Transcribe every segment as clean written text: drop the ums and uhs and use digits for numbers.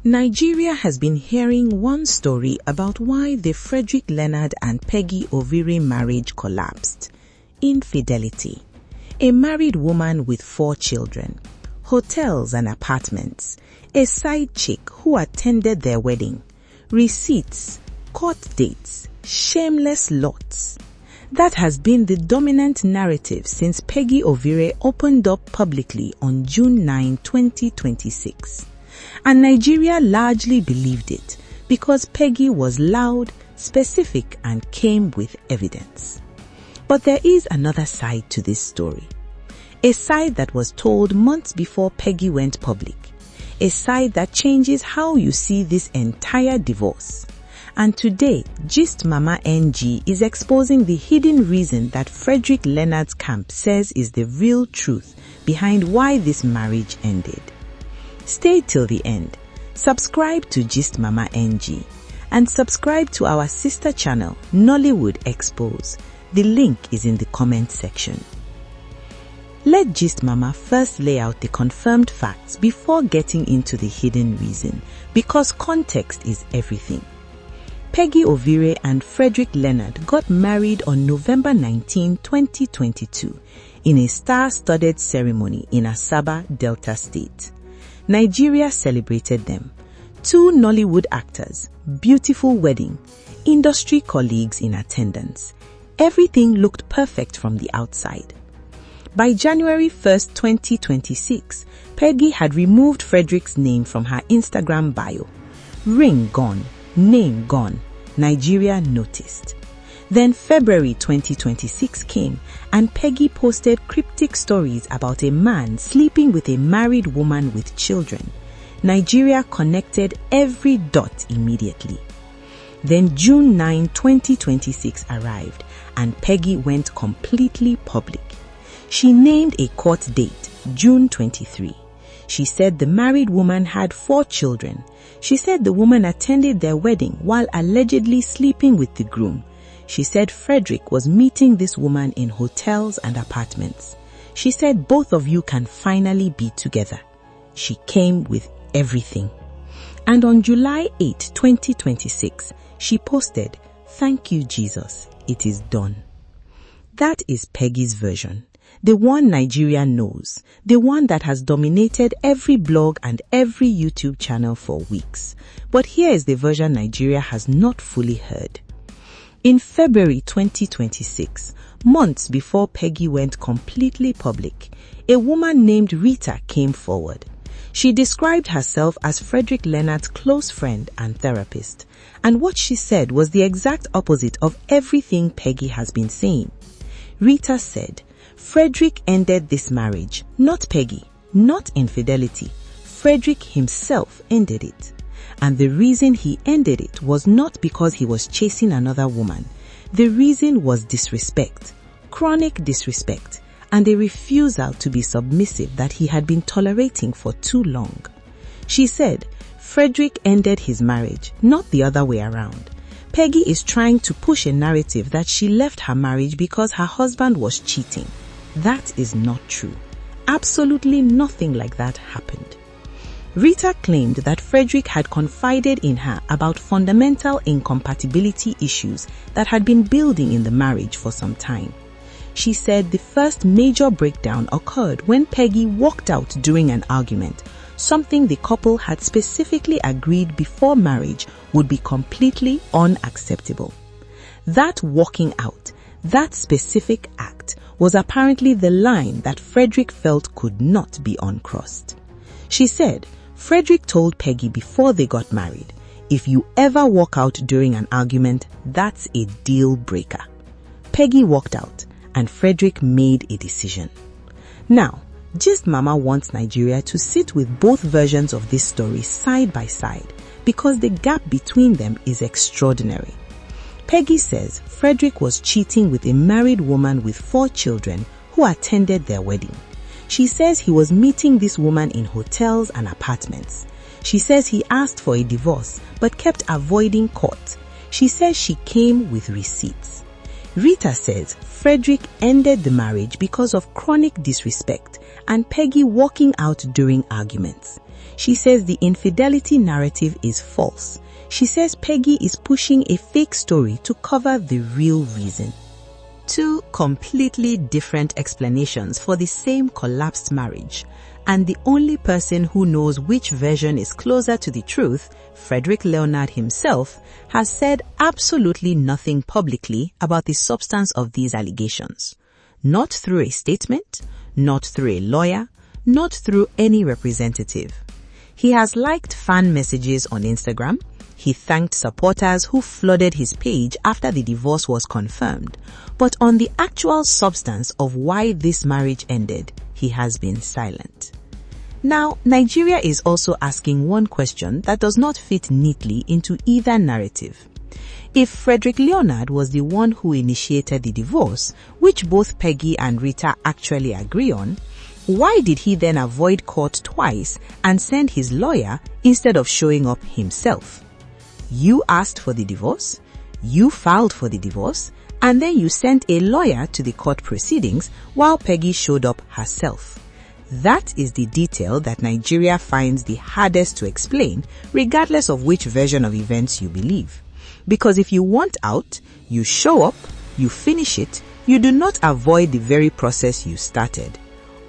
Nigeria has been hearing one story about why the Frederick Leonard and Peggy Ovire marriage collapsed. Infidelity. A married woman with 4 children, hotels and apartments, a side chick who attended their wedding, receipts, court dates, shameless lots. That has been the dominant narrative since Peggy Ovire opened up publicly on June 9, 2026. And Nigeria largely believed it because Peggy was loud, specific, and came with evidence. But there is another side to this story. A side that was told months before Peggy went public. A side that changes how you see this entire divorce. And today, Gist Mama NG is exposing the hidden reason that Frederick Leonard's camp says is the real truth behind why this marriage ended. Stay till the end. Subscribe to Gist Mama NG and subscribe to our sister channel Nollywood Expose. The link is in the comment section. Let Gist Mama first lay out the confirmed facts before getting into the hidden reason, because context is everything. Peggy Ovire and Frederick Leonard got married on November 19, 2022 in a star-studded ceremony in Asaba, Delta State. Nigeria celebrated them. 2 Nollywood actors, beautiful wedding, industry colleagues in attendance. Everything looked perfect from the outside. By January 1st, 2026, Peggy had removed Frederick's name from her Instagram bio. Ring gone, name gone. Nigeria noticed. Then February 2026 came and Peggy posted cryptic stories about a man sleeping with a married woman with children. Nigeria connected every dot immediately. Then June 9, 2026 arrived and Peggy went completely public. She named a court date, June 23. She said the married woman had 4 children. She said the woman attended their wedding while allegedly sleeping with the groom. She said Frederick was meeting this woman in hotels and apartments. She said both of you can finally be together. She came with everything. And on July 8, 2026, she posted, "Thank you, Jesus. It is done." That is Peggy's version. The one Nigeria knows, the one that has dominated every blog and every YouTube channel for weeks. But here is the version Nigeria has not fully heard. In February 2026, months before Peggy went completely public, a woman named Rita came forward. She described herself as Frederick Leonard's close friend and therapist, and what she said was the exact opposite of everything Peggy has been saying. Rita said, Frederick ended this marriage, not Peggy, not infidelity. Frederick himself ended it. And the reason he ended it was not because he was chasing another woman. The reason was disrespect, chronic disrespect, and a refusal to be submissive that he had been tolerating for too long. She said, Frederick ended his marriage, not the other way around. Peggy is trying to push a narrative that she left her marriage because her husband was cheating. That is not true. Absolutely nothing like that happened. Rita claimed that Frederick had confided in her about fundamental incompatibility issues that had been building in the marriage for some time. She said the first major breakdown occurred when Peggy walked out during an argument, something the couple had specifically agreed before marriage would be completely unacceptable. That walking out, that specific act, was apparently the line that Frederick felt could not be uncrossed. She said, Frederick told Peggy before they got married, if you ever walk out during an argument, that's a deal breaker. Peggy walked out and Frederick made a decision. Now, Gist Mama wants Nigeria to sit with both versions of this story side by side because the gap between them is extraordinary. Peggy says Frederick was cheating with a married woman with 4 children who attended their wedding. She says he was meeting this woman in hotels and apartments. She says he asked for a divorce but kept avoiding court. She says she came with receipts. Rita says Frederick ended the marriage because of chronic disrespect and Peggy walking out during arguments. She says the infidelity narrative is false. She says Peggy is pushing a fake story to cover the real reason. Two completely different explanations for the same collapsed marriage. And the only person who knows which version is closer to the truth, Frederick Leonard himself, has said absolutely nothing publicly about the substance of these allegations. Not through a statement, not through a lawyer, not through any representative. He has liked fan messages on Instagram. He thanked supporters who flooded his page after the divorce was confirmed. But on the actual substance of why this marriage ended, he has been silent. Now, Nigeria is also asking one question that does not fit neatly into either narrative. If Frederick Leonard was the one who initiated the divorce, which both Peggy and Rita actually agree on, why did he then avoid court twice and send his lawyer instead of showing up himself? You asked for the divorce, you filed for the divorce, and then you sent a lawyer to the court proceedings while Peggy showed up herself. That is the detail that Nigeria finds the hardest to explain, regardless of which version of events you believe. Because if you want out, you show up, you finish it, you do not avoid the very process you started.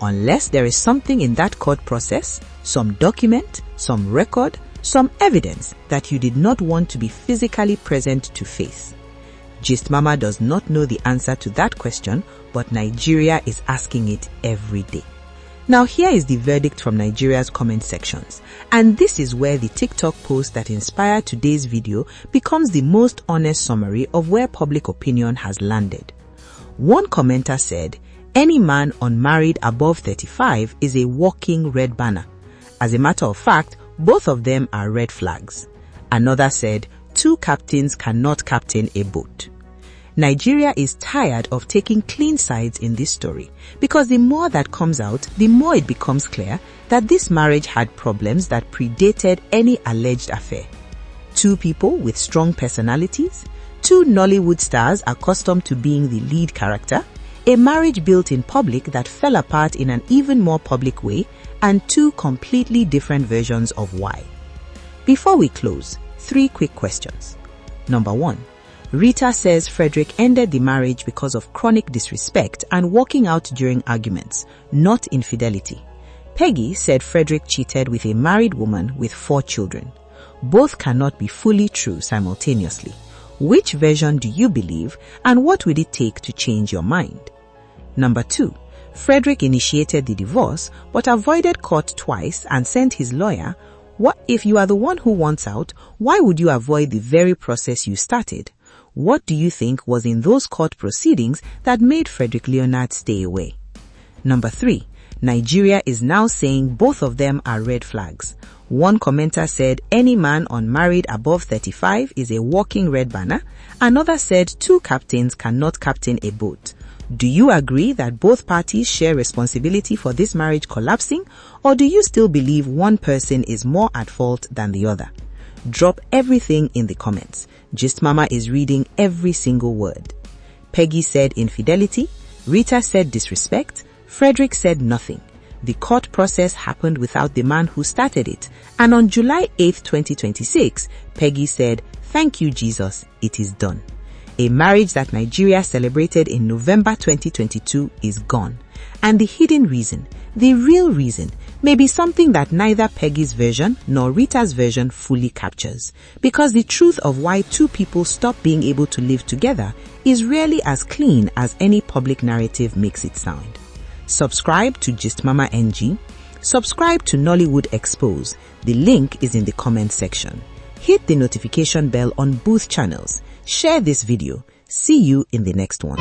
Unless there is something in that court process, some document, some record, some evidence that you did not want to be physically present to face. Gist Mama does not know the answer to that question, but Nigeria is asking it every day. Now here is the verdict from Nigeria's comment sections, and this is where the TikTok post that inspired today's video becomes the most honest summary of where public opinion has landed. One commenter said, "Any man unmarried above 35 is a walking red banner. As a matter of fact, both of them are red flags." Another said, "Two captains cannot captain a boat." Nigeria is tired of taking clean sides in this story because the more that comes out, the more it becomes clear that this marriage had problems that predated any alleged affair. Two people with strong personalities, two Nollywood stars accustomed to being the lead character, a marriage built in public that fell apart in an even more public way, and two completely different versions of why. Before we close, 3 quick questions. Number 1. Rita says Frederick ended the marriage because of chronic disrespect and walking out during arguments, not infidelity. Peggy said Frederick cheated with a married woman with 4 children. Both cannot be fully true simultaneously. Which version do you believe, and what would it take to change your mind? Number 2. Frederick initiated the divorce but avoided court twice and sent his lawyer. What if you are the one who wants out? Why would you avoid the very process you started? What do you think was in those court proceedings that made Frederick Leonard stay away? Number 3. Nigeria is now saying both of them are red flags. One commenter said any man unmarried above 35 is a walking red banner. Another said two captains cannot captain a boat. Do you agree that both parties share responsibility for this marriage collapsing, or do you still believe one person is more at fault than the other? Drop everything in the comments. Gist Mama is reading every single word. Peggy said infidelity. Rita said disrespect. Frederick said nothing. The court process happened without the man who started it. And on July 8, 2026, Peggy said, "Thank you, Jesus, it is done." A marriage that Nigeria celebrated in November 2022 is gone. And the hidden reason, the real reason, may be something that neither Peggy's version nor Rita's version fully captures. Because the truth of why two people stop being able to live together is rarely as clean as any public narrative makes it sound. Subscribe to Gist Mama NG. Subscribe to Nollywood Expose. The link is in the comment section. Hit the notification bell on both channels. Share this video. See you in the next one.